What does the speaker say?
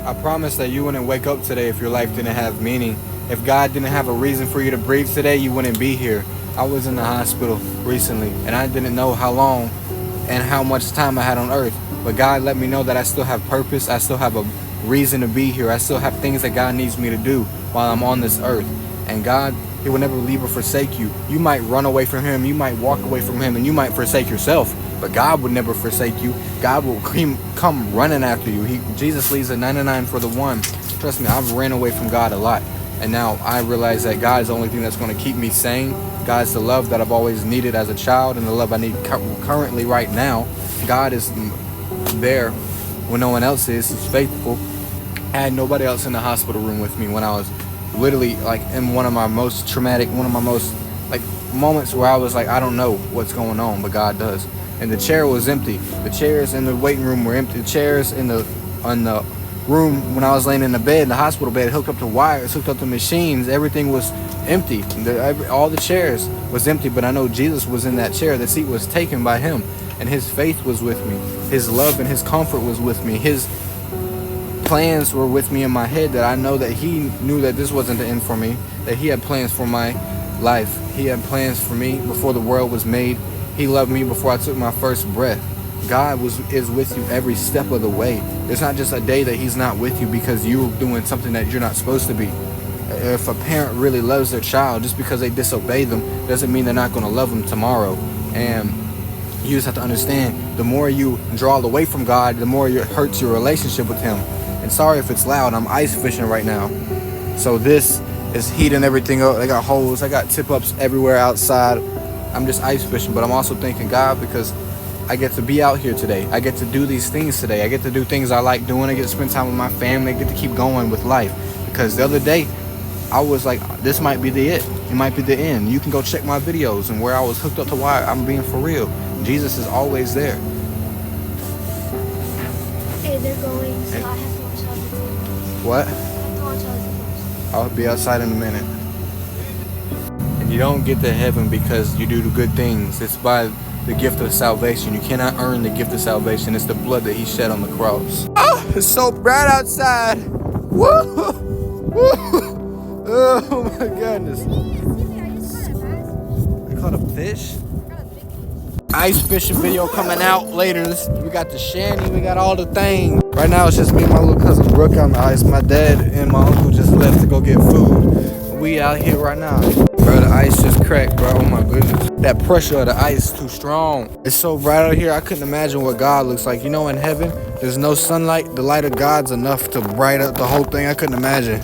I promise that you wouldn't wake up today if your life didn't have meaning. If God didn't have a reason for you to breathe today, you wouldn't be here. I was in the hospital recently, and I didn't know how long and how much time I had on earth. But God let me know that I still have purpose. I still have a reason to be here. I still have things that God needs me to do while I'm on this earth. And God, He will never leave or forsake you. You might run away from Him. You might walk away from Him, and you might forsake yourself. But God would never forsake you. God will come running after you. Jesus leaves the 99 for the one. Trust me, I've ran away from God a lot. And now I realize that God is the only thing that's going to keep me sane. God's the love that I've always needed as a child and the love I need currently right now. God is there when no one else is. He's faithful. I had nobody else in the hospital room with me when I was literally like in one of my most traumatic, one of my most like moments where I was like, I don't know what's going on, but God does. And the chair was empty. The chairs in the waiting room were empty. The chairs in the room when I was laying in the bed, the hospital bed, hooked up to wires, hooked up to machines, everything was empty. All the chairs was empty, but I know Jesus was in that chair. The seat was taken by Him, and His faith was with me. His love and His comfort was with me. His plans were with me in my head, that I know that He knew that this wasn't the end for me, that He had plans for my life. He had plans for me before the world was made. He loved me before I took my first breath. God is with you every step of the way. There's not just a day that He's not with you because you're doing something that you're not supposed to be. If a parent really loves their child, just because they disobey them doesn't mean they're not going to love them tomorrow. And you just have to understand, the more you draw away from God, the more it hurts your relationship with Him. And sorry if it's loud, I'm ice fishing right now. So this is heating everything up. I got holes, I got tip-ups everywhere outside. I'm just ice fishing, but I'm also thanking God because I get to be out here today. I get to do these things today. I get to do things I like doing. I get to spend time with my family. I get to keep going with life. Because the other day, I was like, this might be the it. It might be the end. You can go check my videos and where I was hooked up to wire. I'm being for real. Jesus is always there. Okay, they're going, so I have to watch out the doors. What? I have to watch out the doors. I'll be outside in a minute. And you don't get to heaven because you do the good things. It's by the gift of salvation. You cannot earn the gift of salvation. It's the blood that He shed on the cross. Oh, it's so bright outside. Woo! Woo! Oh my goodness. I caught a fish. Ice fishing video coming out later. We got the shanty, we got all the things. Right now it's just me and my little cousin Brooke on the ice. My dad and my uncle just left to go get food. We out here right now. Bro, the ice just cracked, bro. Oh my goodness. That pressure of the ice is too strong. It's so bright out here, I couldn't imagine what God looks like. You know, in heaven, there's no sunlight. The light of God's enough to bright up the whole thing. I couldn't imagine.